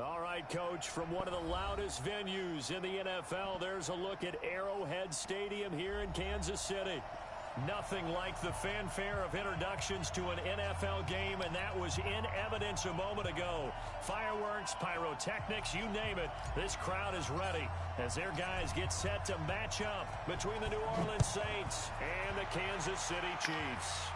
All right, Coach, from one of the loudest venues in the NFL, there's a look at Arrowhead Stadium here in Kansas City. Nothing like the fanfare of introductions to an NFL game, and that was in evidence a moment ago. Fireworks, pyrotechnics, you name it. This crowd is ready as their guys get set to match up between the New Orleans Saints and the Kansas City Chiefs.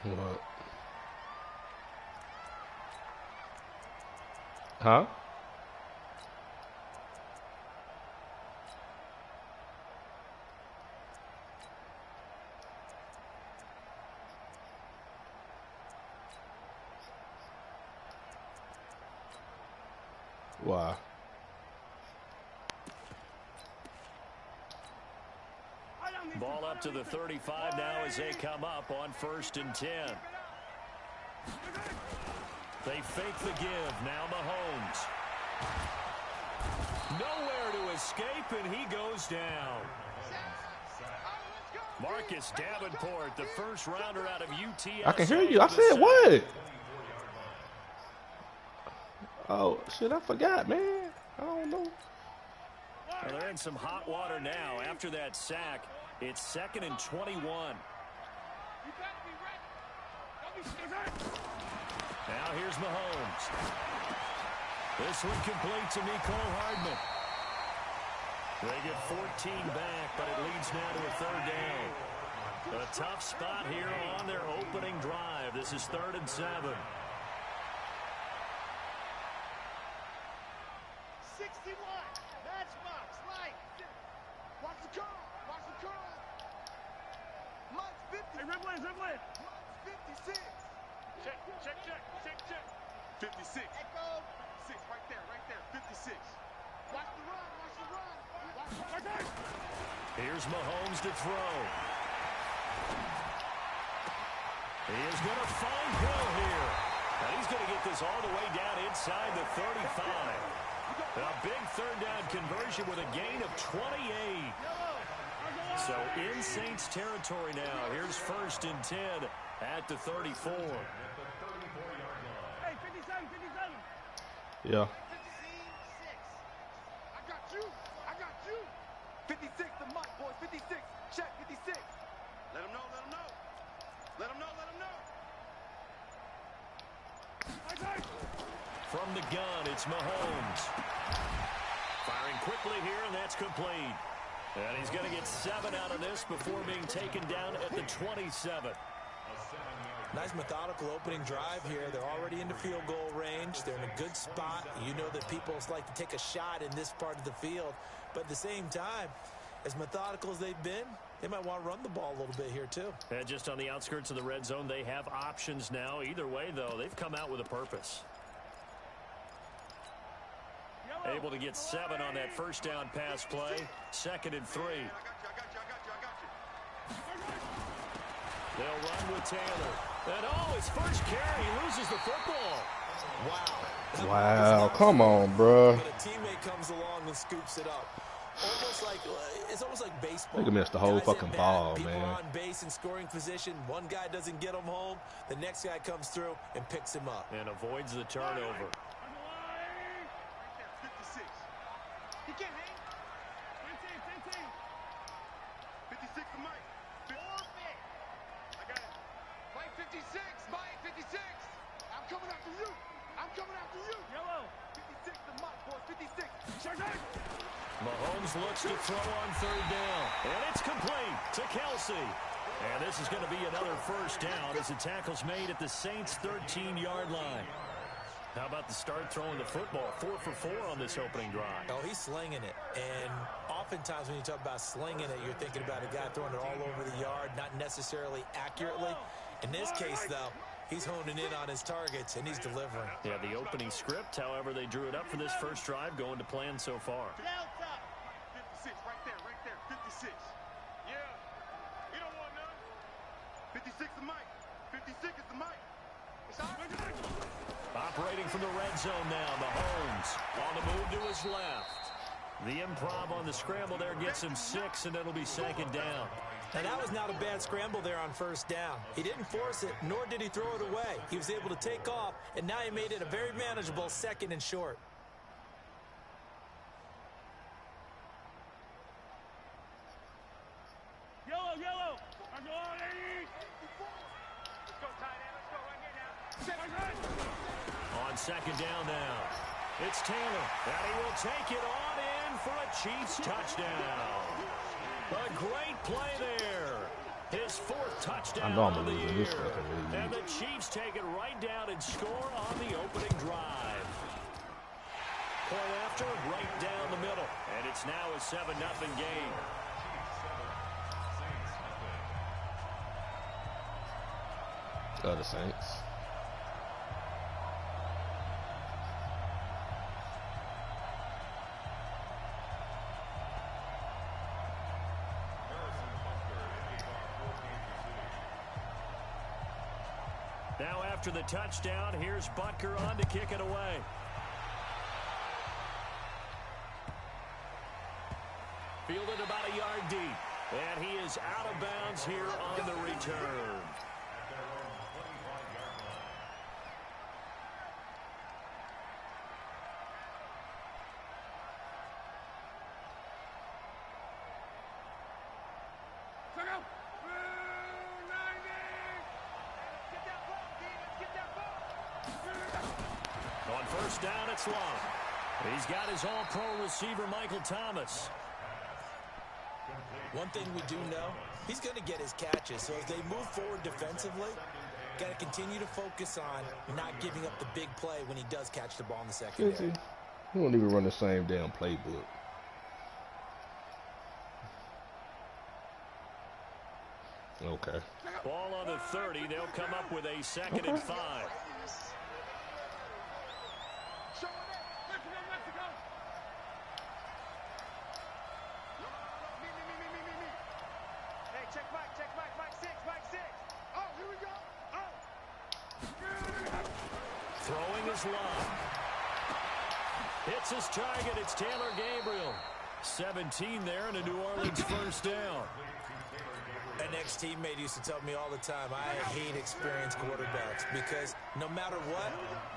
What? Huh? Why? Ball up to the 35 now as they come up on 1st and 10. They fake the give. Now Mahomes. Nowhere to escape, and he goes down. Marcus Davenport, the first rounder out of UTSA. I can hear you. I said what? Oh, shit, I forgot, man. I don't know. Well, they're in some hot water now after that sack. It's 2nd and 21. Now here's Mahomes. This one complete to Mecole Hardman. They get 14 back, but it leads now to a 3rd down. A tough spot here on their opening drive. This is 3rd and 7. 61. Matchbox. Light. Watch the curl. Watch the curl. Mike's 50. Hey, Rimland. Mike's 56. Check. 56. Echo. 6 right there. 56. Watch the run. Watch the run. Here's Mahomes to throw. He is going to find Hill here. And he's going to get this all the way down inside the 35. A big 3rd down conversion with a gain of 28. So in Saints territory now. Here's 1st and 10 at the 34. Hey, 57. Yeah. 56. I got you. 56 to Mike, boys. 56. Check 56. Let him know. From the gun, it's Mahomes. Firing quickly here, and that's complete. And he's going to get 7 out of this before being taken down at the 27. Nice methodical opening drive here. They're already into field goal range. They're in a good spot. You know that people like to take a shot in this part of the field. But at the same time, as methodical as they've been, they might want to run the ball a little bit here too. And just on the outskirts of the red zone, they have options now. Either way, though, they've come out with a purpose. Able to get 7 on that 1st down pass play. 2nd and 3. They'll run with Taylor. And his first carry, he loses the football. Wow, come on, bro. But a teammate comes along and scoops it up. It's almost like baseball. They missed the whole Guys fucking hit ball, People man. are on base in scoring position. One guy doesn't get him home. The next guy comes through and picks him up. And avoids the turnover. 56. He can't hang. 56 to Mike. Forfeit. I got it. Mike 56. Mike 56. I'm coming after you. Yellow. 56 to Mike, boys. 56. Mahomes looks to throw on 3rd down. And it's complete to Kelsey. And this is going to be another 1st down as the tackle's made at the Saints' 13-yard line. How about the start throwing the football? 4 for 4 on this opening drive. Oh, he's slinging it. And oftentimes when you talk about slinging it, you're thinking about a guy throwing it all over the yard, not necessarily accurately. In this case, though, he's honing in on his targets, and he's delivering. Yeah, the opening script, however, they drew it up for this first drive, going to plan so far. 56, right there. 56. Yeah. He don't want none. 56 to Mike. 56 is to Mike. Operating from the red zone now, Mahomes on the move to his left. The improv on the scramble there gets him 6, and it'll be 2nd down. And that was not a bad scramble there on 1st down. He didn't force it, nor did he throw it away. He was able to take off, and now he made it a very manageable 2nd and short. Yellow, yellow. I'm going, ladies. Let's go, tight end. Let's go right here now. On 2nd down now, it's Taylor, and he will take it on in for a Chiefs touchdown. A great play there. His 4th touchdown of the year. And the Chiefs take it right down and score on the opening drive. Point after, right down the middle. And it's now a 7-0 game. The Saints. Now after the touchdown, here's Butker on to kick it away. Fielded about a yard deep. And he is out of bounds here on the return. On 1st down, it's long. He's got his all-pro receiver, Michael Thomas. One thing we do know, he's going to get his catches. So as they move forward defensively, got to continue to focus on not giving up the big play when he does catch the ball in the secondary. He won't even run the same damn playbook. Okay. Ball on the 30. They'll come up with a 2nd and 5. Throwing his line. Hits his target. It's Taylor Gabriel. 17 there and a New Orleans 1st down. An ex-teammate used to tell me all the time, I hate experienced quarterbacks because no matter what,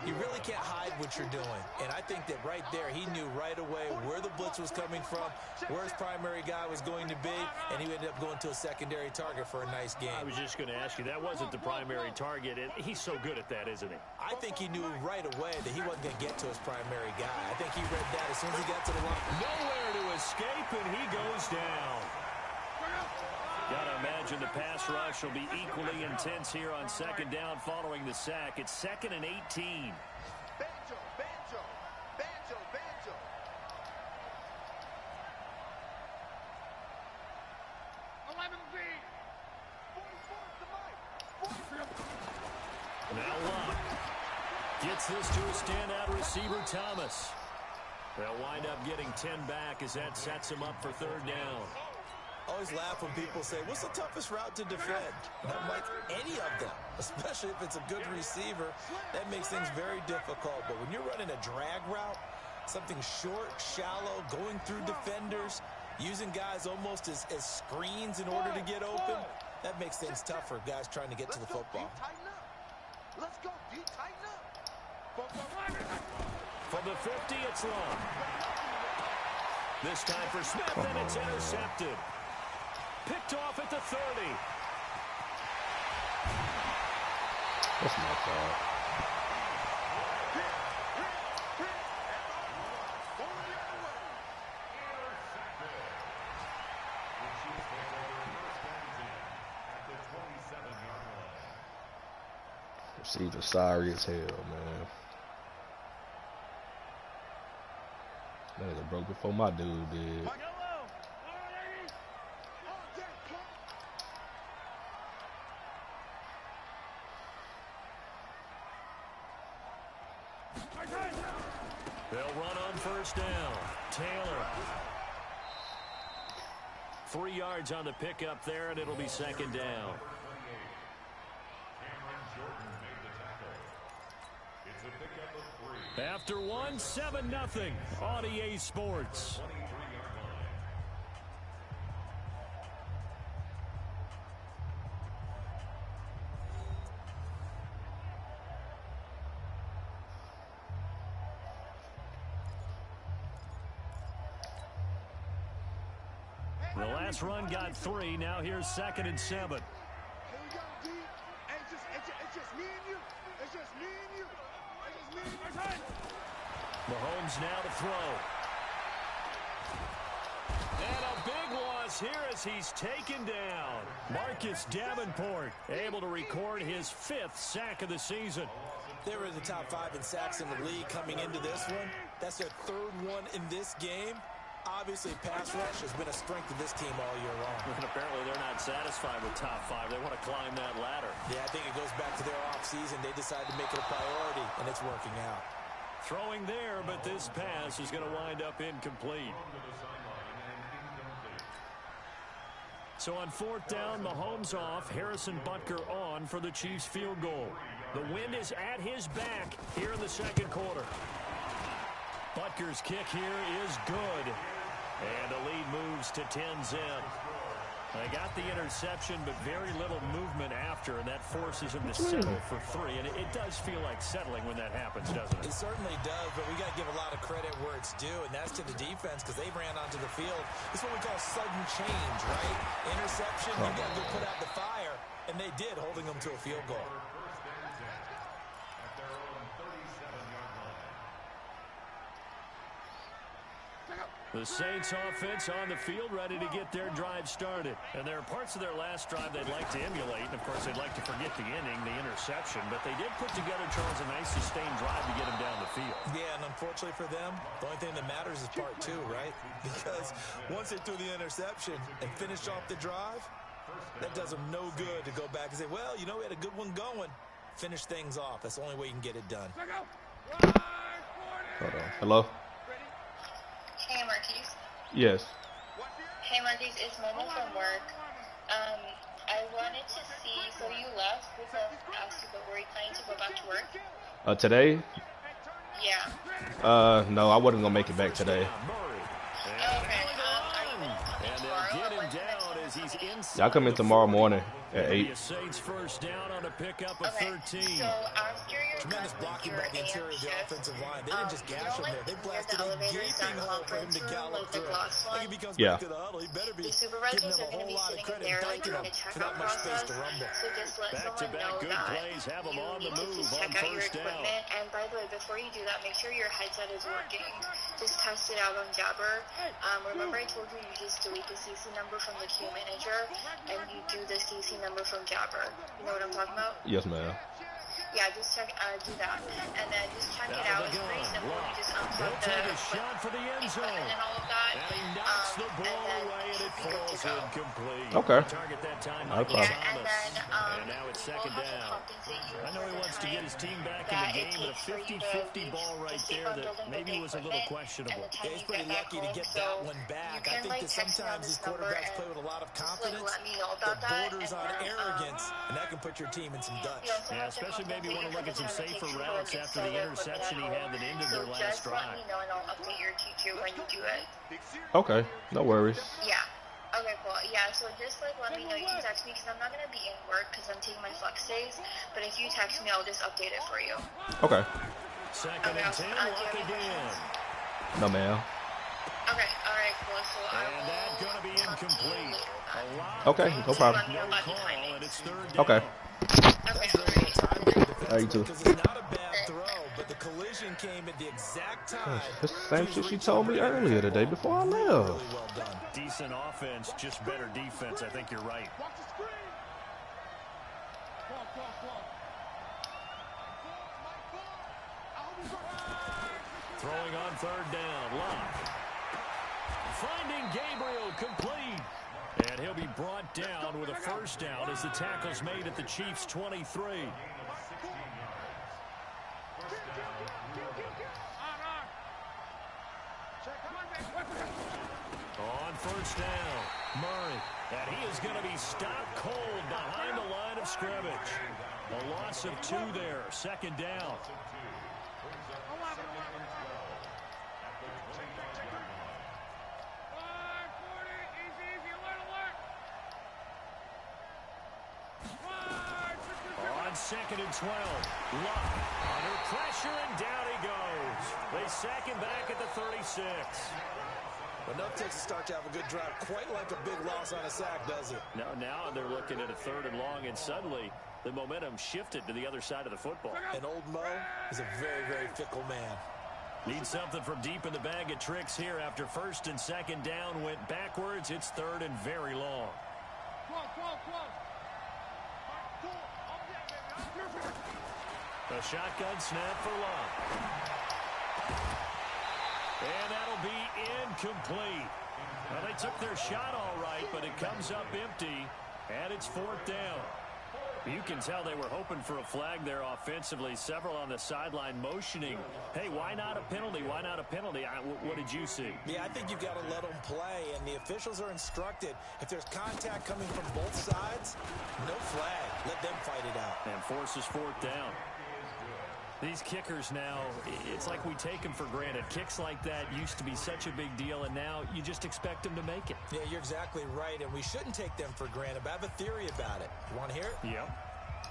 you really can't hide what you're doing. And I think that right there, he knew right away where the blitz was coming from, where his primary guy was going to be, and he ended up going to a secondary target for a nice game. I was just going to ask you, that wasn't the primary target, and he's so good at that, isn't he? I think he knew right away that he wasn't going to get to his primary guy. I think he read that as soon as he got to the line. Nowhere to escape, and he goes down. Gotta imagine the pass rush will be equally intense here on 2nd down following the sack. It's 2nd and 18. Banjo, banjo, banjo, banjo. Now Locke gets this to a standout receiver, Thomas. They'll wind up getting 10 back as that sets him up for 3rd down. Always laugh when people say, what's the toughest route to defend? And I'm like, any of them, especially if it's a good receiver. That makes things very difficult. But when you're running a drag route, something short, shallow, going through defenders, using guys almost as screens in order to get open, that makes things tough for guys trying to get to the football. Let's go, D, tighten up. From the 50, it's long. This time for Smith, and it's intercepted. Picked off at the 30. That's my fault. Receiver sorry as hell, man. That nigga broke before my dude did. They'll run on 1st down. Taylor. 3 yards on the pickup there, and it'll be 2nd down. After one, 7-0 on EA Sports. The last run got 3. Now here's 2nd and 7. Hey, we got a D. Hey, it's just me and you. It's just me and you. It's just me and you. Mahomes now to throw. And a big loss here as he's taken down. Marcus Davenport able to record his 5th sack of the season. They were in the top 5 in sacks in the league coming into this one. That's their 3rd one in this game. Obviously, pass rush has been a strength of this team all year long. And apparently they're not satisfied with top 5. They want to climb that ladder. Yeah, I think it goes back to their offseason. They decided to make it a priority, and it's working out. Throwing there, but this pass is going to wind up incomplete. So on 4th down, Mahomes off, Harrison Butker on for the Chiefs field goal. The wind is at his back here in the 2nd quarter. Butker's kick here is good. And the lead moves to 10-10. They got the interception, but very little movement after, and that forces him to settle for 3. And it does feel like settling when that happens, doesn't it? It certainly does, but we got to give a lot of credit where it's due, and that's to the defense because they ran onto the field. This is what we call sudden change, right? Interception, you got to put out the fire, and they did, holding them to a field goal. The Saints offense on the field ready to get their drive started. And there are parts of their last drive they'd like to emulate. And, of course, they'd like to forget the inning, the interception. But they did put together, Charles, a nice sustained drive to get them down the field. Yeah, and unfortunately for them, the only thing that matters is part 2, right? Because once they threw the interception and finished off the drive, that does them no good to go back and say, well, you know, we had a good one going. Finish things off. That's the only way you can get it done. Hold on. Hello? Hey, Marquise. Yes. Hey, Marquise, it's Momo from work. I wanted to see, so you left because I asked you, but were you planning to go back to work? Today? Yeah. No, I wasn't gonna make it back today. Okay, are you going to come in tomorrow or when's the next one coming? Y'all come in tomorrow morning at 8. Saints first down on a pickup of 13. So after your Tremendous blocking by the interior of the offensive line. They didn't just gash him there. They blasted a gaping hole for him to gallop through. Like if he comes back to the huddle, he better be giving them a whole lot of credit and thanking them for that much space to rumble. So just let someone know that you need to just check out your equipment. And by the way, before you do that, make sure your headset is working. Just test it out on Jabber. Remember I told you you just delete the CC number from the queue manager and you do the CC number from Jabber. You know what I'm talking about? Yes, ma'am. Yeah, just check, do that. And then just check it out. It's pretty simple. You just unplug the shot for the end zone. and all of that. And he knocks the ball away and it falls incomplete. Okay. Target that time, No Michael problem. And Thomas. then, And now it's we 2nd will have to down. compensate you I know for he the wants to get his team back in that the it game, but a takes for you 50-50 to ball right just keep there on that building maybe the was a little equipment questionable. and the time Yeah, he's you pretty get back lucky to home. get So that one back. you I can, think like, that text me on sometimes this these number quarterbacks and play with a lot of just, like, confidence let me know that about that. borders And on then, arrogance, and that can put your team in some Dutch. you also Yeah, have to especially maybe compensate want to you look for at the some time it safer takes you to routes install after the the equipment interception he at had home. that ended So their last just let drive. me know and I'll update your teacher when you do it. Okay, no worries. Yeah. Okay, cool. Yeah, so just like let me know. You can text me because I'm not going to be in work because I'm taking my flex days. But if you text me, I'll just update it for you. Okay. 2nd and 10, lock again. No, ma'am. Okay, alright, cool. So I And will that's going to be talk to you incomplete. later A then. lot Okay, no of problem. Let me know no about the call, timing. and it's 3rd down. Okay. Okay, alright. How you too? Because it's not a bad throw, but the collision came at the exact time. That's the same shit she told me earlier today before I left. Really well done. Decent offense, just better defense. I think you're right. Watch the screen. Throwing on 3rd down. Lock. Finding Gabriel complete. And he'll be brought down with a 1st down as the tackle's made at the Chiefs' 23. On 1st down, Murray. And he is going to be stopped cold behind the line of scrimmage. A loss of 2 there. 2nd down. On 2nd and 12, Luck under pressure, and down he goes. They sack him back at the 36. Enough takes to start to have a good drive. Quite like a big loss on a sack, does it? No, now they're looking at a 3rd and long, and suddenly the momentum shifted to the other side of the football. And old Mo is a very, very fickle man. Need something from deep in the bag of tricks here. After 1st and 2nd down went backwards, it's 3rd and very long. A shotgun snap for Love. And that'll be incomplete. Well, they took their shot all right, but it comes up empty, and it's 4th down. You can tell they were hoping for a flag there offensively. Several on the sideline motioning, hey, why not a penalty? Why not a penalty? What did you see? Yeah, I think you've got to let them play, and the officials are instructed. If there's contact coming from both sides, no flag. Let them fight it out. And forces 4th down. These kickers now, it's like we take them for granted. Kicks like that used to be such a big deal, and now you just expect them to make it. Yeah, you're exactly right, and we shouldn't take them for granted, but I have a theory about it. You want to hear it? Yep.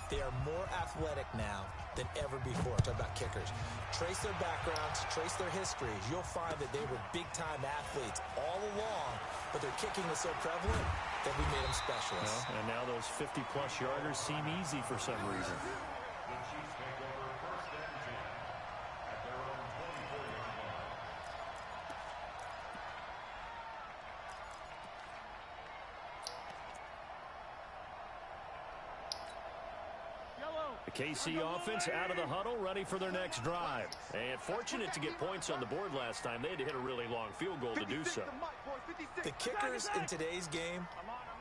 They are more athletic now than ever before. Talk about kickers. Trace their backgrounds, trace their histories. You'll find that they were big-time athletes all along, but their kicking was so prevalent that we made them specialists. Well, and now those 50-plus yarders seem easy for some reason. KC offense out of the huddle, ready for their next drive. And fortunate to get points on the board last time. They had to hit a really long field goal to do so. The kickers in today's game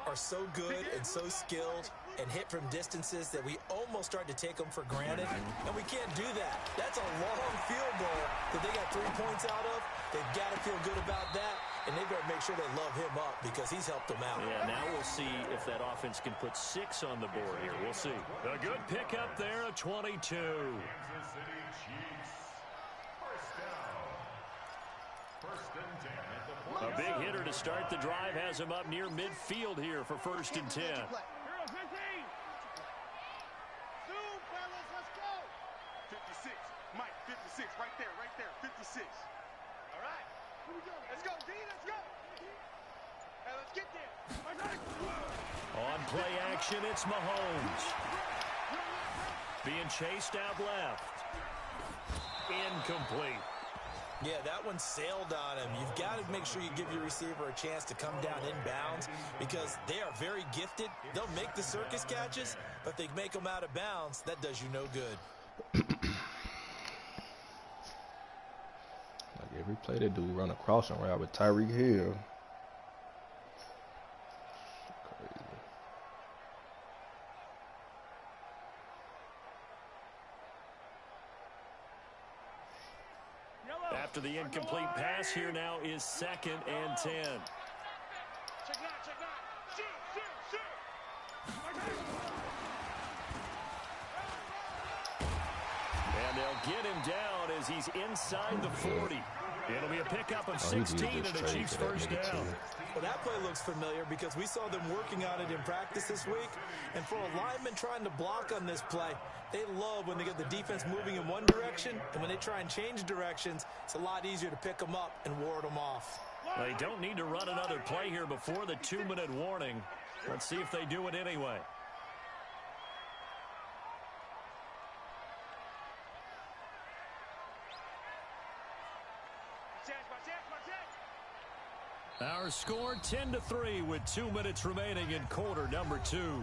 are so good and so skilled and hit from distances that we almost start to take them for granted. And we can't do that. That's a long field goal that they got 3 points out of. They've got to feel good about that. And they better make sure they love him up because he's helped them out. Yeah, now we'll see if that offense can put 6 on the board here. We'll see. A good pickup there, a 22. A big hitter to start the drive has him up near midfield here for 1st and 10. Mike, 56, right there, 56. All right, here we go. Let's go, D, let's go. Hey, let's get there. On play action, it's Mahomes. Being chased out left. Incomplete. Yeah, that one sailed on him. You've got to make sure you give your receiver a chance to come down inbounds because they are very gifted. They'll make the circus catches, but if they make them out of bounds, that does you no good. Like every play they do, run a crossing route with Tyreek Hill. Crazy. After the incomplete pass, here now is 2nd and 10. Check it out, shoot. And they'll get him down as he's inside the 40. It'll be a pickup of 16 and a Chiefs first down. Well, that play looks familiar because we saw them working on it in practice this week. And for a lineman trying to block on this play, they love when they get the defense moving in one direction. And when they try and change directions, it's a lot easier to pick them up and ward them off. They don't need to run another play here before the 2-minute warning. Let's see if they do it anyway. Our score 10-3 with 2 minutes remaining in quarter number 2.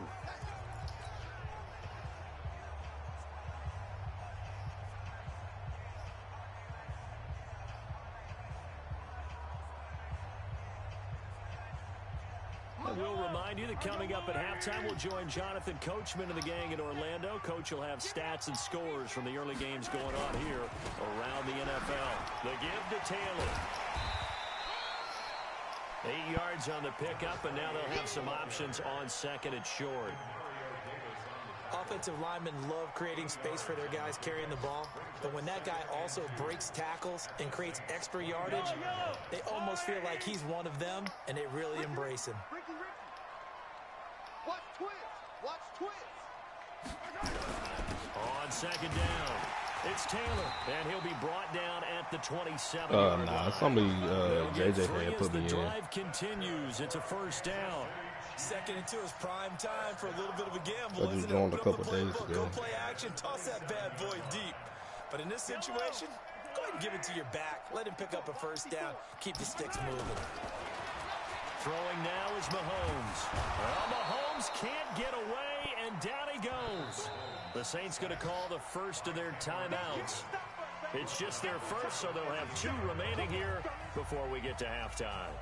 We'll remind you that coming up at halftime, we'll join Jonathan Coachman and the gang in Orlando. Coach will have stats and scores from the early games going on here around the NFL. The give to Taylor. 8 yards on the pickup, and now they'll have some options on 2nd and short. Offensive linemen love creating space for their guys carrying the ball, but when that guy also breaks tackles and creates extra yardage, they almost feel like he's one of them, and they really embrace him. Watch twist. On 2nd down, It's Taylor, and he'll be brought down at the 27. Nah, somebody, JJ had put me in. The drive continues. It's a first down. Second and 2 is prime time for a little bit of a gamble. I just joined a couple days ago. Go play action, toss that bad boy deep. But in this situation, go ahead and give it to your back. Let him pick up a first down. Keep the sticks moving. Throwing now is Mahomes. Well, Mahomes can't get away, and down he goes. The Saints going to call the first of their timeouts. It's just their first, so they'll have 2 remaining here before we get to halftime.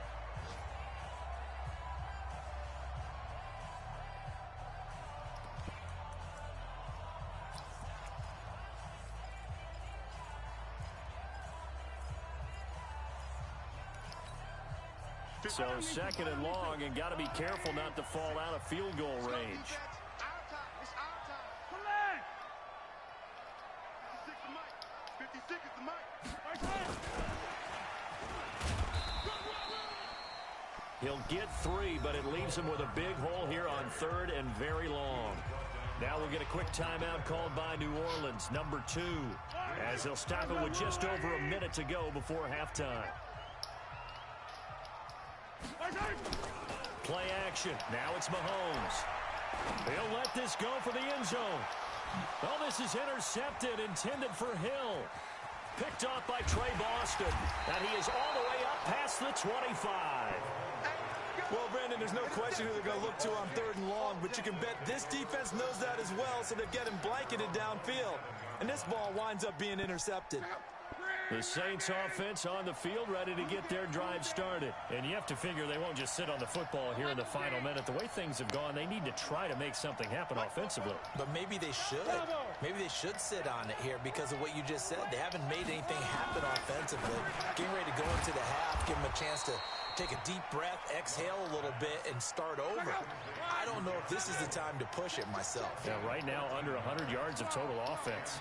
So second and long, and got to be careful not to fall out of field goal range. He'll get 3, but it leaves him with a big hole here on 3rd and very long. Now we'll get a quick timeout called by New Orleans, number 2, as they'll stop it with just over a minute to go before halftime. Play action. Now it's Mahomes. He'll let this go for the end zone. Oh, this is intercepted, intended for Hill. Picked off by Trey Boston. And he is all the way up past the 25. Well, Brandon, there's no question who they're going to look to on 3rd and long, but you can bet this defense knows that as well, so they're getting blanketed downfield. And this ball winds up being intercepted. The Saints offense on the field, ready to get their drive started. And you have to figure they won't just sit on the football here in the final minute. The way things have gone, they need to try to make something happen offensively. But maybe they should. Maybe they should sit on it here because of what you just said. They haven't made anything happen offensively. Getting ready to go into the half, give them a chance to take a deep breath, exhale a little bit, and start over. I don't know if this is the time to push it myself. Yeah, right now under 100 yards of total offense.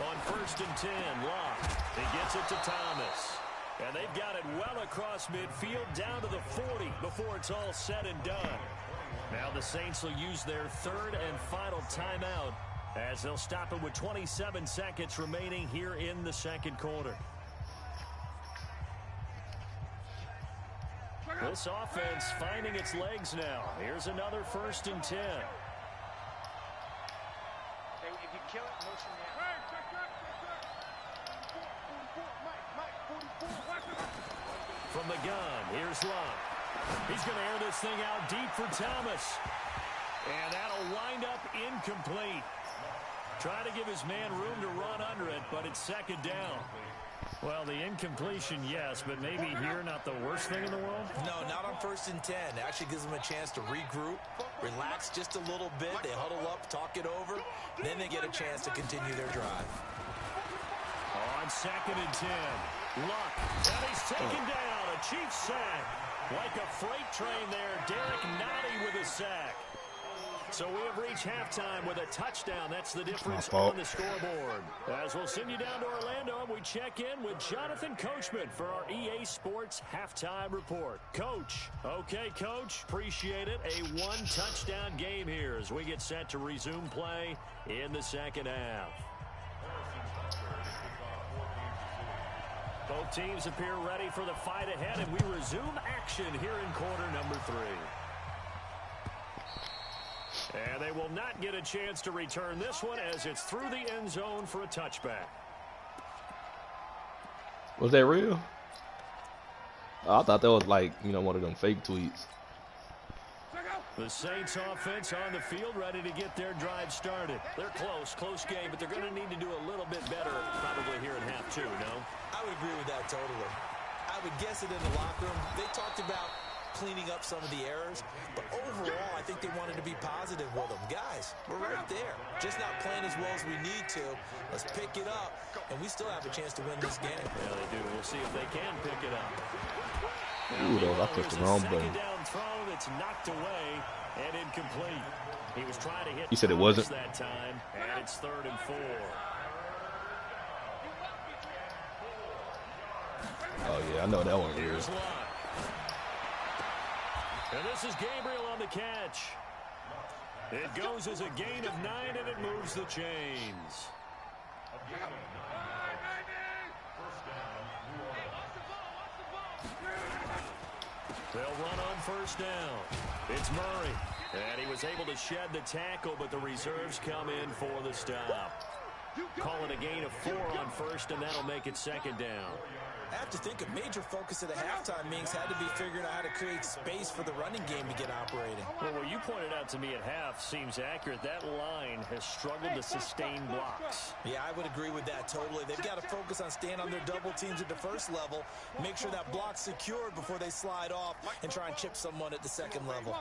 On 1st and 10, Locke. He gets it to Thomas. And they've got it well across midfield down to the 40 before it's all said and done. Now the Saints will use their 3rd and final timeout as they'll stop it with 27 seconds remaining here in the second quarter. This offense finding its legs now. Here's another 1st and 10. If you kill it, motion down. From the gun, here's Locke. He's going to air this thing out deep for Thomas. And that'll wind up incomplete. Try to give his man room to run under it, but it's 2nd down. Well, the incompletion, yes, but maybe here not the worst thing in the world? No, not on 1st and 10. It actually gives them a chance to regroup, relax just a little bit. They huddle up, talk it over. Then they get a chance to continue their drive. On 2nd and 10, Luck, and he's taken down. A Chiefs sack. Like a freight train there, Derek Nottie with a sack. So we have reached halftime with a touchdown. That's the difference on the scoreboard. As we'll send you down to Orlando, we check in with Jonathan Coachman for our EA Sports Halftime Report. Coach. Okay, Coach. Appreciate it. A 1-touchdown game here as we get set to resume play in the second half. Both teams appear ready for the fight ahead, and we resume action here in quarter number 3. And they will not get a chance to return this one as it's through the end zone for a touchback. Was that real? I thought that was like, you know, one of them fake tweets. The Saints offense on the field ready to get their drive started. They're close game, but they're going to need to do a little bit better probably here in half 2, no? I would agree with that totally. I would guess it in the locker room. They talked about cleaning up some of the errors, but overall I think they wanted to be positive with them. Guys, we're right there, just not playing as well as we need to. Let's pick it up, and we still have a chance to win this game. Yeah, they do. We'll see if they can pick it up. Ooh, I clicked the wrong button. Down throw that's knocked away and incomplete. He was trying to hit. He said it wasn't that time, and it's 3rd and 4. Oh yeah, I know that one. Here's Locke. And this is Gabriel on the catch. It goes as a gain of 9, and it moves moves the chains. They'll run on first down. It's Murray. And he was able to shed the tackle, but the reserves come in for the stop. Call it a gain of 4 on first, and that'll make it second down. I have to think a major focus of the halftime meetings had to be figuring out how to create space for the running game to get operating. Well, what you pointed out to me at half seems accurate. That line has struggled to sustain blocks. Yeah, I would agree with that totally. They've got to focus on staying on their double teams at the first level, make sure that block's secured before they slide off and try and chip someone at the second level.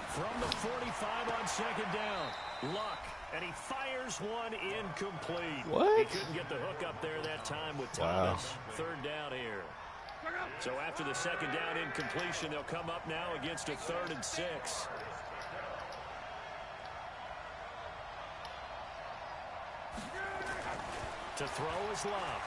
From the 45 on second down, Luck. And he fires one incomplete. What? He couldn't get the hook up there that time with Thomas. Wow. Third down here. So after the second down incompletion, they'll come up now against a 3rd and 6. To throw is Luck.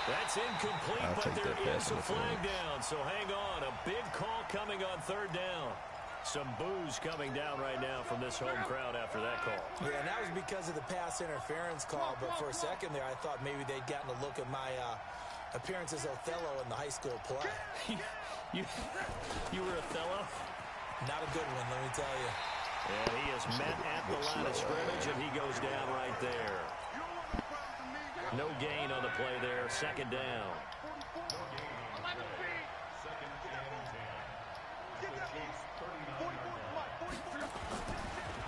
That's incomplete, but there is a flag down. So hang on. A big call coming on 3rd down. Some boos coming down right now from this home crowd after that call. Yeah, and that was because of the pass interference call. But for a second there, I thought maybe they'd gotten a look at my appearance as Othello in the high school play. you were Othello? Not a good one, let me tell you. And he is met at the line of scrimmage, and he goes down right there. No gain on the play there. Second down.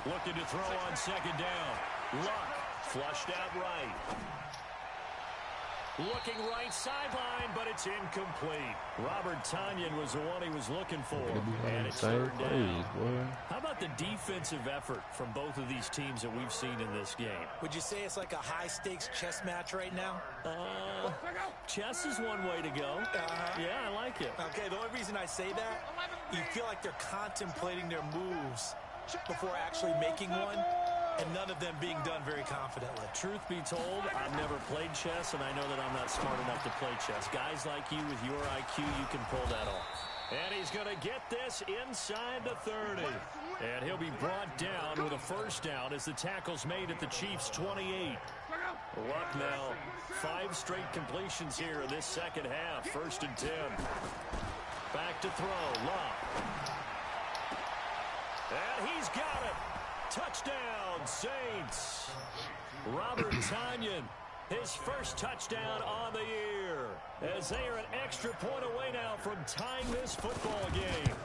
Looking to throw on second down. Luck flushed out right. Looking right sideline, but it's incomplete. Robert Tonyan was the one he was looking for, and it's third down. How about the defensive effort from both of these teams that we've seen in this game? Would you say it's like a high-stakes chess match right now? Chess is one way to go. Yeah, I like it. Okay, the only reason I say that, you feel like they're contemplating their moves before actually making one, and none of them being done very confidently. Truth be told, I've never played chess, and I know that I'm not smart enough to play chess. Guys like you with your IQ, you can pull that off. And he's going to get this inside the 30. And he'll be brought down with a first down as the tackle's made at the Chiefs' 28. Luck now. 5 straight completions here in this second half. 1st and 10. Back to throw. Luck. And he's got it. Touchdown, Saints. Robert Tonyan, his first touchdown on the year, as they are an extra point away now from tying this football game.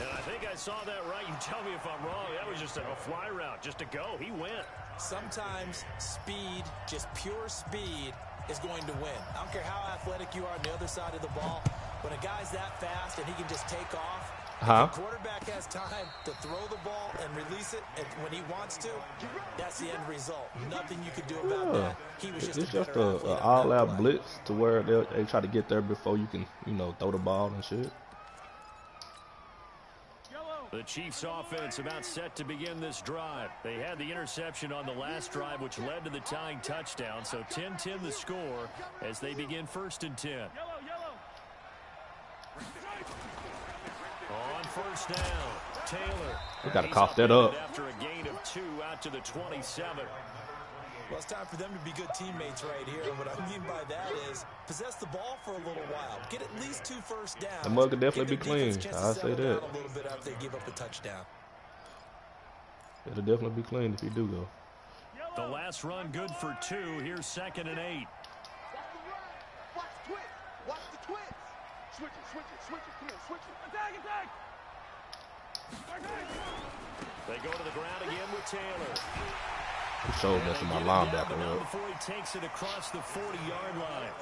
And I think I saw that right. You tell me if I'm wrong. That was just a fly route, just to go. He went. Sometimes speed, just pure speed, is going to win. I don't care how athletic you are on the other side of the ball. When a guy's that fast and he can just take off, if the quarterback has time to throw the ball and release it when he wants to, that's the end result. Nothing you could do about that. He was just an all-out blitz to where they try to get there before you can, throw the ball and shit. The Chiefs offense about set to begin this drive. They had the interception on the last drive, which led to the tying touchdown. So 10-10 the score as they begin 1st and 10. On first down, Taylor. We got to cough that up. After a gain of 2 out to the 27. Well, it's time for them to be good teammates right here. And what I mean by that is possess the ball for a little while. Get at least 2 first downs. The mug could definitely be clean. I'll say that. A little bit after they give up a touchdown. It'll definitely be clean if you do go. The last run good for 2. Here's 2nd and 8. Watch the twist. Watch the twist. Switch it, switch it, switch it. Come on, switch it. Attack, attack. They go to the ground again with Taylor. He showed messing my linebacker up. Before he takes it across the 40-yard line.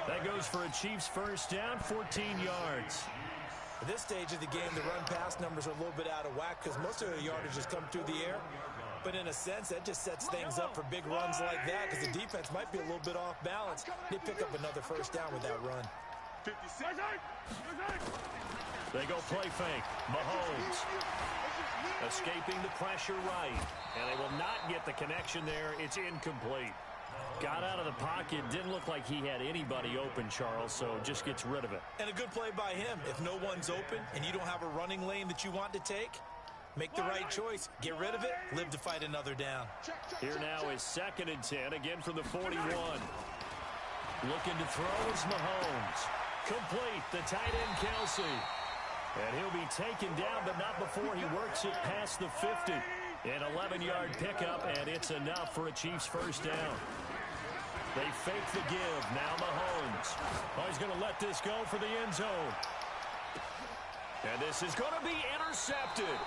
That goes for a Chiefs first down, 14 yards. At this stage of the game, the run-pass numbers are a little bit out of whack because most of the yardage has come through the air. But in a sense, that just sets things up for big runs like that because the defense might be a little bit off balance. They pick up another first down with that run. They go play fake. Mahomes escaping the pressure right. And they will not get the connection there. It's incomplete. Got out of the pocket. Didn't look like he had anybody open, Charles, so just gets rid of it. And a good play by him. If no one's open and you don't have a running lane that you want to take, make the right choice. Get rid of it. Live to fight another down. Here now is 2nd and 10, again from the 41. Looking to throw is Mahomes. Complete, the tight end Kelsey. And he'll be taken down, but not before he works it past the 50. An 11-yard pickup, and it's enough for a Chiefs first down. They fake the give. Now Mahomes. Oh, he's going to let this go for the end zone. And this is going to be intercepted.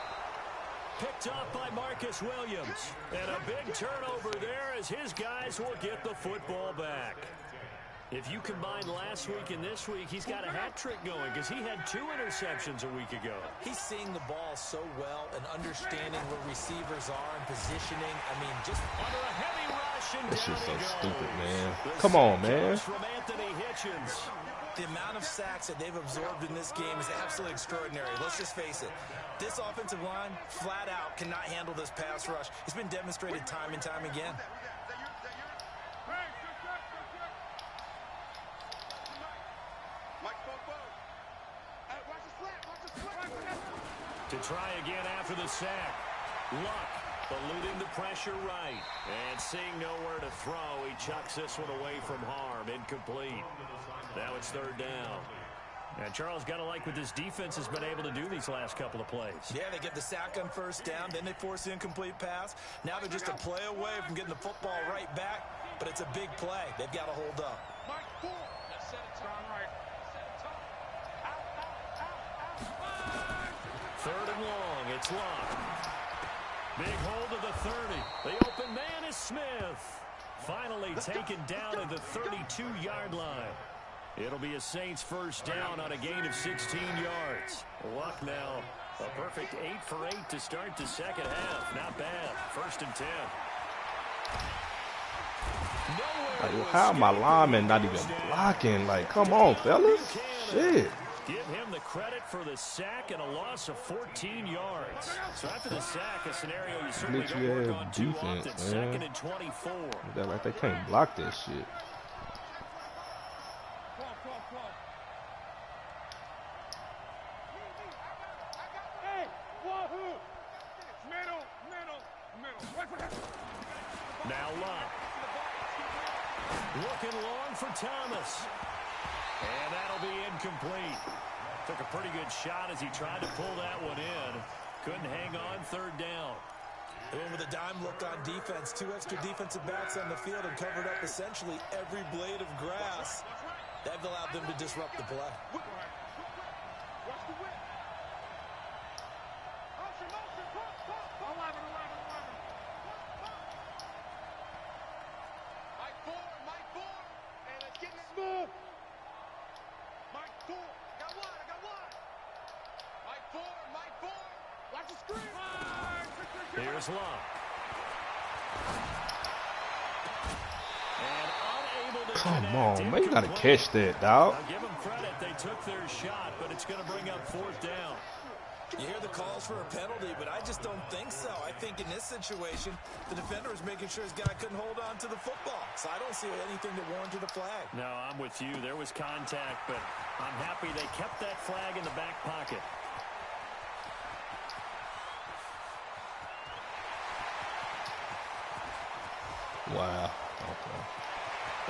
Picked up by Marcus Williams. And a big turnover there as his guys will get the football back. If you combine last week and this week, he's got a hat trick going because he had 2 interceptions a week ago. He's seeing the ball so well and understanding where receivers are and positioning. I mean, just under a heavy rush and This down shit's so he goes. stupid, man. The Come on, sack man. comes from Anthony Hitchens. the amount of sacks that they've absorbed in this game is absolutely extraordinary. Let's just face it. This offensive line, flat out, cannot handle this pass rush. It's been demonstrated time and time again. To try again after the sack. Luck eluding the pressure right. And seeing nowhere to throw, he chucks this one away from harm. Incomplete. Now it's 3rd down. And Charles, got to like what this defense has been able to do these last couple of plays. Yeah, they get the sack on 1st down, then they force the incomplete pass. Now they're just a play away from getting the football right back, but it's a big play. They've got to hold up. Third and long, it's Luck. Big hold of the 30. The open man is Smith. Finally taken down at the 32-yard line. It'll be a Saints first down on a gain of 16 yards. Luck now, a perfect 8 for 8 to start the second half. Not bad. 1st and 10. Like, how are my linemen not even blocking? Like, come on, fellas. Shit. Give him the credit for the sack and a loss of 14 yards. So after the sack, a scenario you certainly don't work on too often. 2nd and 24. They're like they can't block that shit. Now Luck. Looking long for Thomas. And that'll be incomplete. Took a pretty good shot as he tried to pull that one in. Couldn't hang on 3rd down. They went with a dime look on defense. 2 extra defensive backs on the field and covered up essentially every blade of grass. That allowed them to disrupt the play. Here's Luck. And unable to Come connect. on, man. You got to catch that, dog. I'll give them credit. They took their shot, but it's going to bring up 4th down. You hear the calls for a penalty, but I just don't think so. I think in this situation, the defender is making sure his guy couldn't hold on to the football. So I don't see anything that warranted a flag. No, I'm with you. There was contact, but I'm happy they kept that flag in the back pocket. Wow. Okay.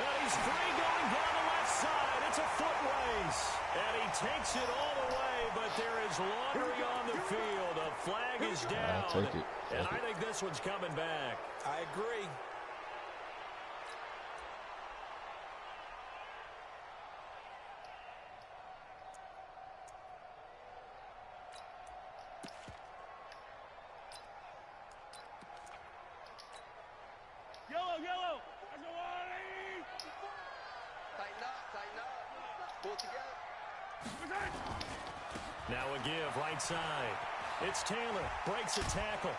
And he's free going down the left side. It's a foot race. And he takes it all the way, but there is laundry on the field. A flag is down. I'll take it. And I think this one's coming back. I agree. Yellow. Tighten up. Pull together. Now a give right side. It's Taylor. Breaks a tackle.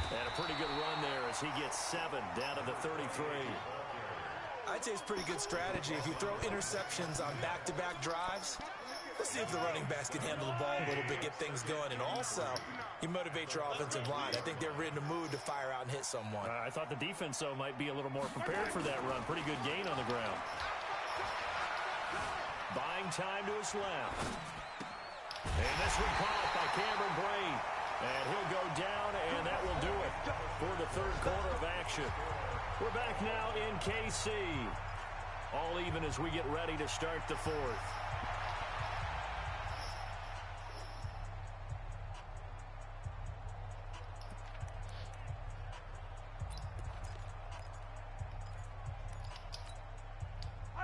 And a pretty good run there as he gets 7 down to the 33. I'd say it's pretty good strategy. If you throw interceptions on back-to-back drives, Let's see if the running backs can handle the ball a little bit, get things going, and also you motivate your offensive line. I think they're in the mood to fire out and hit someone. I thought the defense, though, might be a little more prepared for that run. Pretty good gain on the ground. Buying time to his left. And this one caught by Cameron Brain. And he'll go down, and that will do it for the third quarter of action. We're back now in KC. All even as we get ready to start the fourth.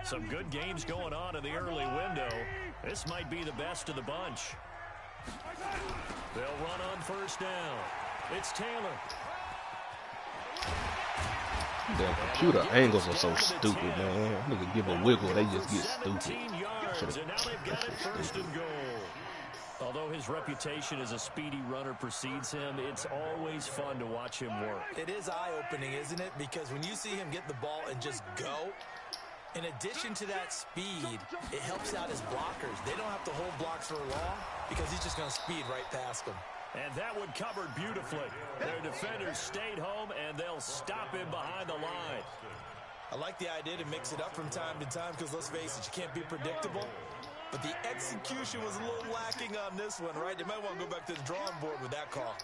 Some good games going on in the early window. This might be the best of the bunch. They'll run on first down. It's Taylor. Their computer angles are so stupid, man. Nigga give a wiggle, they just get stupid. 17 yards, and now they've got it first and goal. Although his reputation as a speedy runner precedes him, it's always fun to watch him work. It is eye-opening, isn't it? Because when you see him get the ball and just go, in addition to that speed, it helps out his blockers. They don't have to hold blocks for long because he's just going to speed right past them. And that one covered beautifully. Their defenders stayed home, and they'll stop him behind the line. I like the idea to mix it up from time to time because, let's face it, you can't be predictable. But the execution was a little lacking on this one, right? They might want to go back to the drawing board with that call.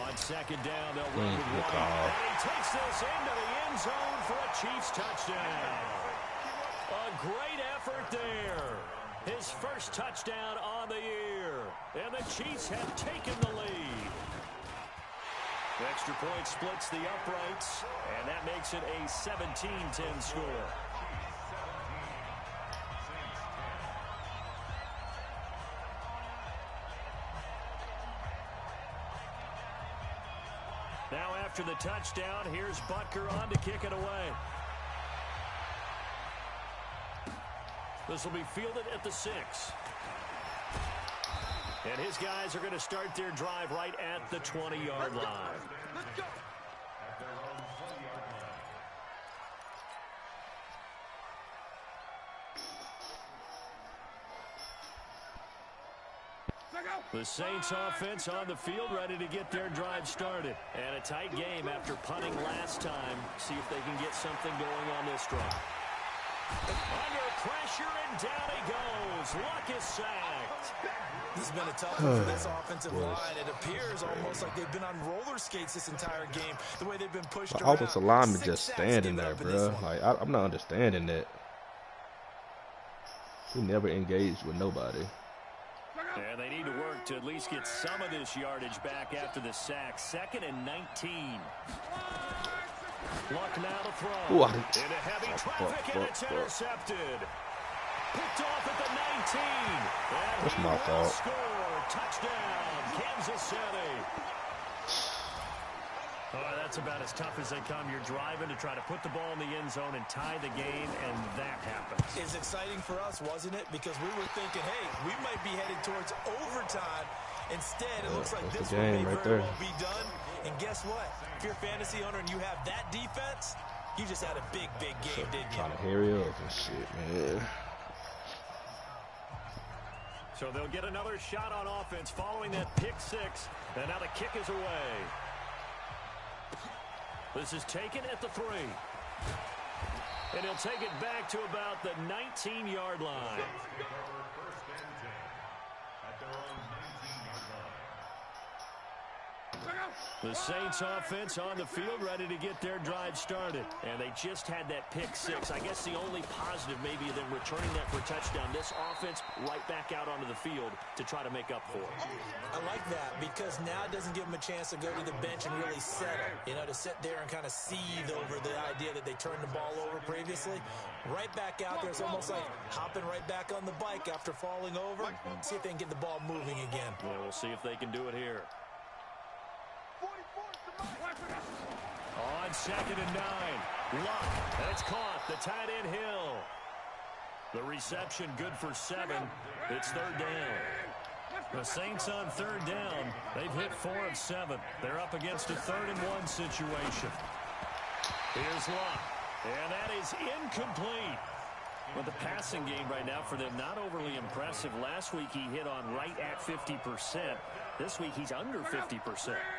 On second down, they'll run with one. And he takes this into the end zone for a Chiefs touchdown. A great effort there. His first touchdown on the year. And the Chiefs have taken the lead. The extra point splits the uprights, and that makes it a 17-10 score. Now after the touchdown, here's Butker on to kick it away. This will be fielded at the 6. And his guys are going to start their drive right at the 20-yard line. Let's go. The Saints offense on the field ready to get their drive started. And a tight game after punting last time. See if they can get something going on this drive. Under pressure, and down he goes. Luck is sacked. This has been a tough one for this offensive line. It appears almost like they've been on roller skates this entire game, the way they've been pushed around. Offensive lineman just standing there, bro. Like, I'm not understanding that. He never engaged with nobody. And they need to work to at least get some of this yardage back after the sack. 2nd and 19. Luck now to throw. Ooh, into heavy traffic, and it's intercepted. Picked off at the 19. And that's my fault. Score. Touchdown, Kansas City. Oh, that's about as tough as they come. You're driving to try to put the ball in the end zone and tie the game, and that happens. It's exciting for us, wasn't it? Because we were thinking, hey, we might be headed towards overtime. Instead, it looks like this one may very well be done. And guess what? If you're a fantasy owner and you have that defense, you just had a big, big game, didn't you? Trying to hurry up and shit, man. So they'll get another shot on offense following that pick 6. And now the kick is away. This is taken at the 3. And he'll take it back to about the 19-yard line. The Saints offense on the field ready to get their drive started. And they just had that pick 6. I guess the only positive maybe them returning that for a touchdown. This offense right back out onto the field to try to make up for it. I like that because now it doesn't give them a chance to go to the bench and really settle. You know, to sit there and kind of seethe over the idea that they turned the ball over previously. Right back out there. It's almost like hopping right back on the bike after falling over. See if they can get the ball moving again. Well, we'll see if they can do it here. On 2nd and 9. Luck. And it's caught. The tight end Hill. The reception good for 7. It's 3rd down. The Saints on 3rd down. They've hit 4 of 7. They're up against a 3rd and 1 situation. Here's Luck. And that is incomplete. Well, the passing game right now for them, not overly impressive. Last week he hit on right at 50%. This week he's under 50%.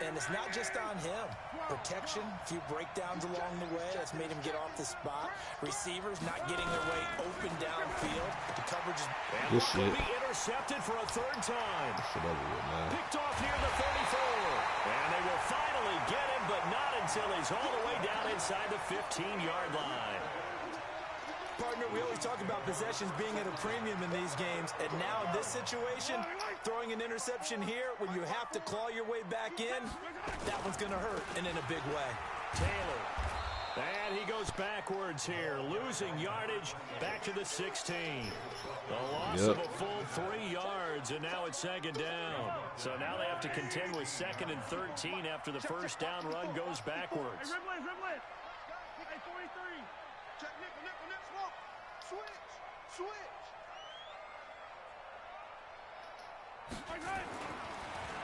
And it's not just on him. Protection, a few breakdowns along the way. That's made him get off the spot. Receivers not getting their way open downfield. The coverage is... And will be intercepted for a third time. Picked off near the 34. And they will finally get him, but not until he's all the way down inside the 15-yard line. Partner, we always talk about possessions being at a premium in these games, and now in this situation, throwing an interception here when you have to claw your way back in, that one's going to hurt, and in a big way. Taylor, and he goes backwards here, losing yardage back to the 16. A loss of a full 3 yards, and now it's second down. So now they have to contend with 2nd and 13 after the first down run goes backwards. Switch.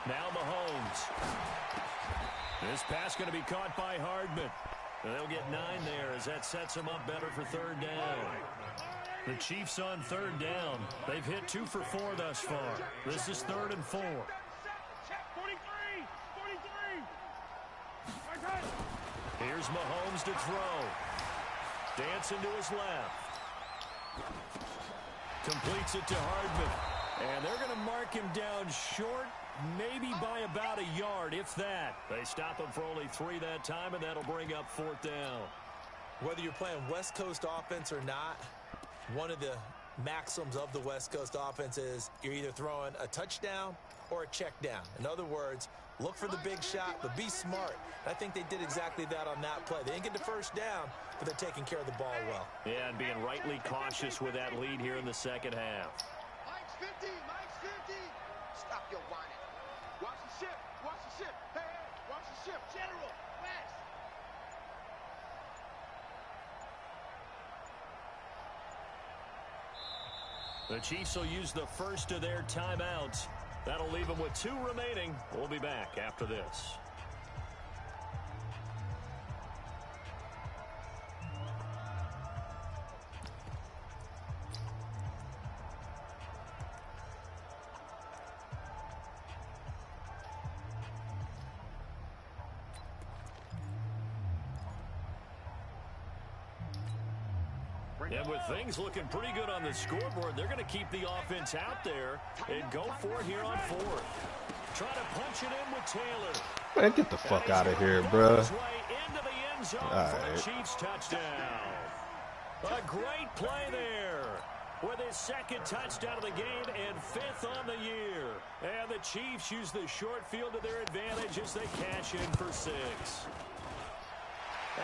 Now Mahomes. This pass going to be caught by Hardman. They'll get 9 there as that sets them up better for third down. The Chiefs on third down. They've hit 2 for 4 thus far. This is 3rd and 4. 43. Here's Mahomes to throw. Dancing to his left. Completes it to Hardman. And they're going to mark him down short, maybe by about a yard, if that. They stop him for only 3 that time, and that'll bring up 4th down. Whether you're playing West Coast offense or not, one of the maxims of the West Coast offense is you're either throwing a touchdown or a check down. In other words, look for the big shot, but be smart. I think they did exactly that on that play. They didn't get the first down, but they're taking care of the ball well. Yeah, and being rightly cautious with that lead here in the second half. Mike's 50. Stop your whining. Watch the ship. Hey, watch the ship. General, West. The Chiefs will use the first of their timeouts. That'll leave them with 2 remaining. We'll be back after this. And with things looking pretty good on the scoreboard, they're going to keep the offense out there and go for it here on 4th. Trying to punch it in with Taylor. Man, get the fuck out of here, bruh. Into the end zone for a Chiefs touchdown. A great play there with his 2nd touchdown of the game and 5th on the year. And the Chiefs use the short field to their advantage as they cash in for 6.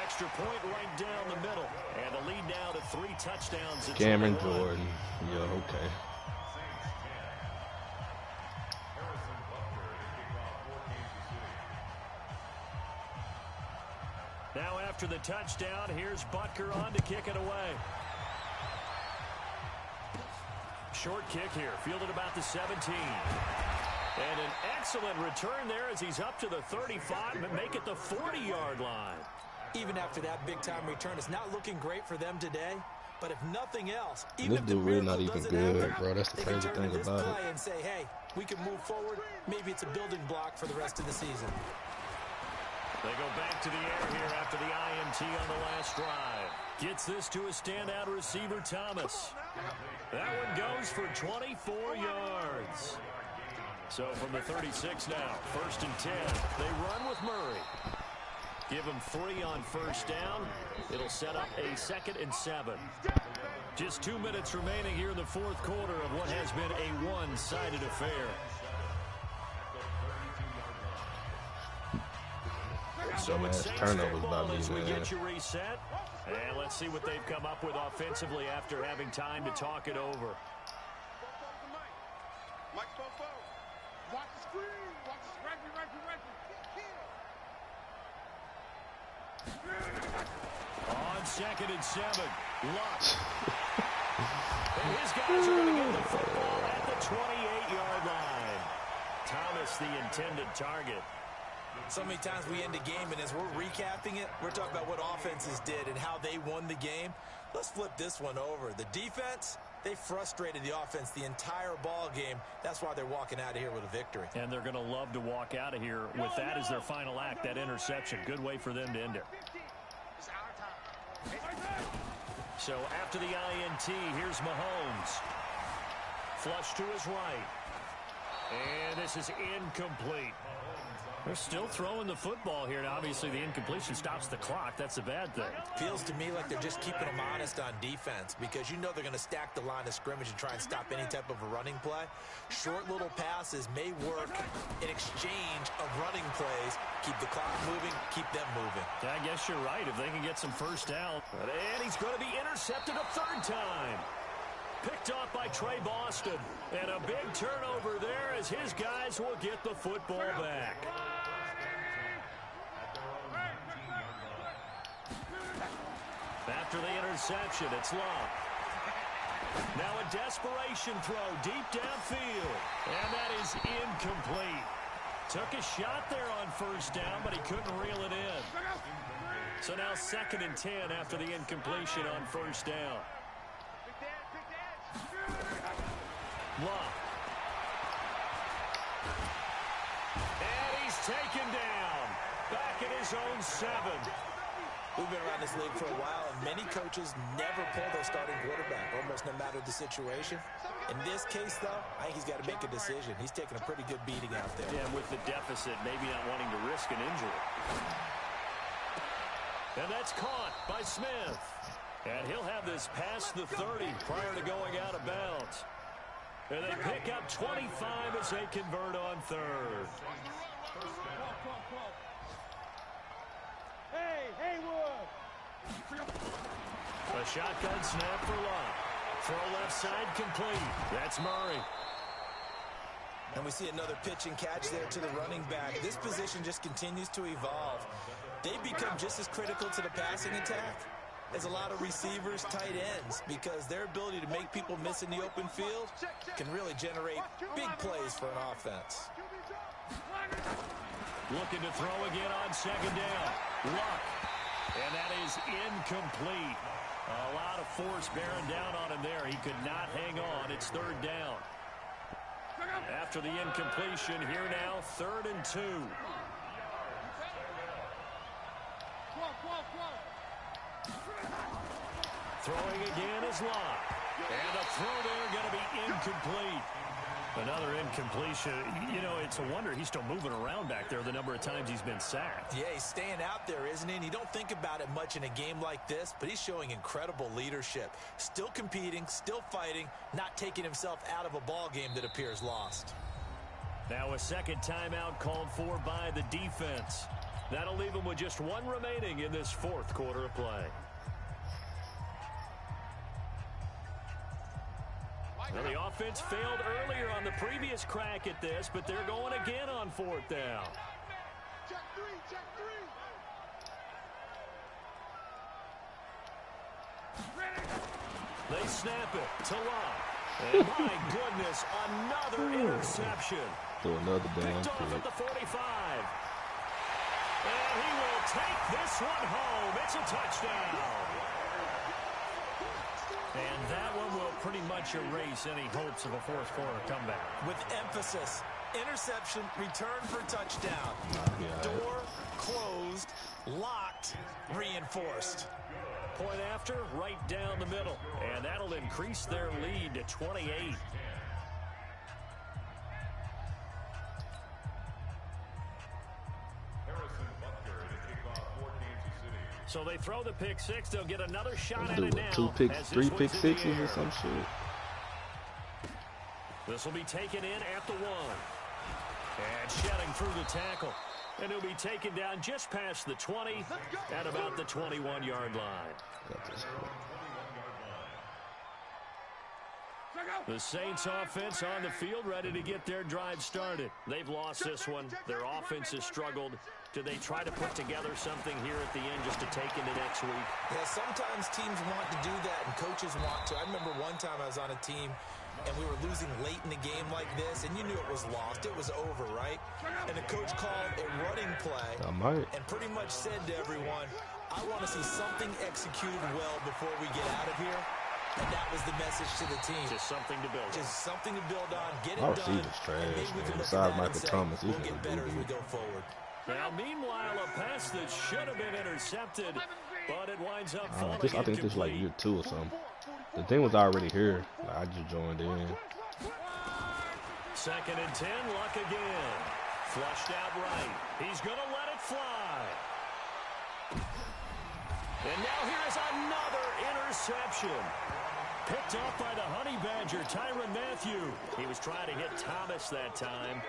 Extra point right down the middle. And the lead now to 3 touchdowns. Cameron Jordan. Yeah, okay. Now after the touchdown, here's Butker on to kick it away. Short kick here, fielded about the 17. And an excellent return there as he's up to the 35 and make it the 40-yard line. Even after that big-time return, it's not looking great for them today. But if nothing else, even this if the dude really miracle not even doesn't good, happen, bro. That's the they can crazy turn to thing this about play it. and say, hey, we can move forward. Maybe it's a building block for the rest of the season. They go back to the air here after the INT on the last drive. Gets this to a standout receiver, Thomas. That one goes for 24 yards. So from the 36 now, 1st and 10. They run with Murray. Give him 3 on first down. It'll set up a 2nd and 7. Just 2 minutes remaining here in the 4th quarter of what has been a one-sided affair. So it's turnovers by me, as we man. get you reset. And let's see what they've come up with offensively after having time to talk it over. Mike's watch the screen. Watch the screen. On 2nd and 7. Luck. And his guys are going to get the football at the 28-yard line. Thomas, the intended target. So many times we end a game, and as we're recapping it, we're talking about what offenses did and how they won the game. Let's flip this one over. The defense, they frustrated the offense the entire ball game. That's why they're walking out of here with a victory. And they're going to love to walk out of here with that as their final act, that interception. Good way for them to end it. So after the INT, here's Mahomes. Flush to his right. And this is incomplete. They're still throwing the football here. Now, obviously, the incompletion stops the clock. That's a bad thing. Feels to me like they're just keeping them honest on defense because you know they're going to stack the line of scrimmage and try and stop any type of a running play. Short little passes may work in exchange of running plays. Keep the clock moving, keep them moving. I guess you're right. If they can get some first down. And he's going to be intercepted a third time. Picked off by Trey Boston. And a big turnover there as his guys will get the football back. After the interception, it's Love. Now a desperation throw deep downfield. And that is incomplete. Took a shot there on first down, but he couldn't reel it in. So now 2nd and 10 after the incompletion on first down. Love. And he's taken down. Back at his own 7. We've been around this league for a while, and many coaches never pull their starting quarterback, almost no matter the situation. In this case, though, I think he's got to make a decision. He's taking a pretty good beating out there. Yeah, with the deficit, maybe not wanting to risk an injury. And that's caught by Smith. And he'll have this past the 30 prior to going out of bounds. And they pick up 25 as they convert on 3rd. A shotgun snap for Love. Throw left side complete. That's Murray. And we see another pitch and catch there to the running back. This position just continues to evolve. They become just as critical to the passing attack as a lot of receivers, tight ends, because their ability to make people miss in the open field can really generate big plays for an offense. Looking to throw again on 2nd down. Luck. And that is incomplete. A lot of force bearing down on him there. He could not hang on. It's 3rd down. After the incompletion, here now, 3rd and 2. Throwing again is Locke. And a throw there going to be incomplete. Another incompletion. You know, it's a wonder he's still moving around back there the number of times he's been sacked. Yeah, he's staying out there, isn't he? And you don't think about it much in a game like this, but he's showing incredible leadership. Still competing, still fighting, not taking himself out of a ball game that appears lost. Now a 2nd timeout called for by the defense. That'll leave him with just 1 remaining in this 4th quarter of play. Well, the offense failed earlier on the previous crack at this, but they're going again on 4th down. Check 3, check 3. They snap it to Locke. And my goodness, another interception. Throw another down. Picked off at the 45. And he will take this one home. It's a touchdown. And that one will pretty much erase any hopes of a 4th quarter comeback. With emphasis, interception, return for touchdown. Door closed, locked, reinforced. Point after, right down the middle. And that'll increase their lead to 28. So they throw the pick 6. They'll get another shot at it now. 3 pick sixes or some shit. This will be taken in at the 1. And shedding through the tackle. And he'll be taken down just past the 20 at about the 21-yard line. The Saints offense on the field ready to get their drive started. They've lost this one. Their offense has struggled. Do they try to put together something here at the end just to take into next week? Yeah, sometimes teams want to do that and coaches want to. I remember one time I was on a team and we were losing late in the game like this, and you knew it was lost. It was over, right? And the coach called a running play and pretty much said to everyone, I want to see something executed well before we get out of here. And that was the message to the team. Just something to build on. Just something to build on. Get it Our done. receiver's trash, man. Besides Besides Michael Thomas, we'll get better as we go forward. Now, meanwhile, a pass that should have been intercepted, but it winds up falling I think this is like year 2 or something. The thing was already here. Like, I just joined in. 2nd and 10, Luck again. Flushed out right. He's going to let it fly. And now here's another interception. Picked off by the Honey Badger, Tyrann Mathieu. He was trying to hit Thomas that time.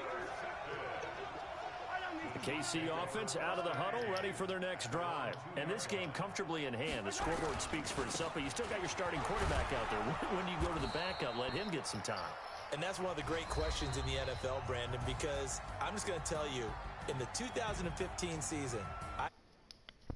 The KC offense out of the huddle, ready for their next drive. And this game comfortably in hand. The scoreboard speaks for itself, but you still got your starting quarterback out there. When do you go to the backup, let him get some time? And that's one of the great questions in the NFL, Brandon, because I'm just going to tell you, in the 2015 season,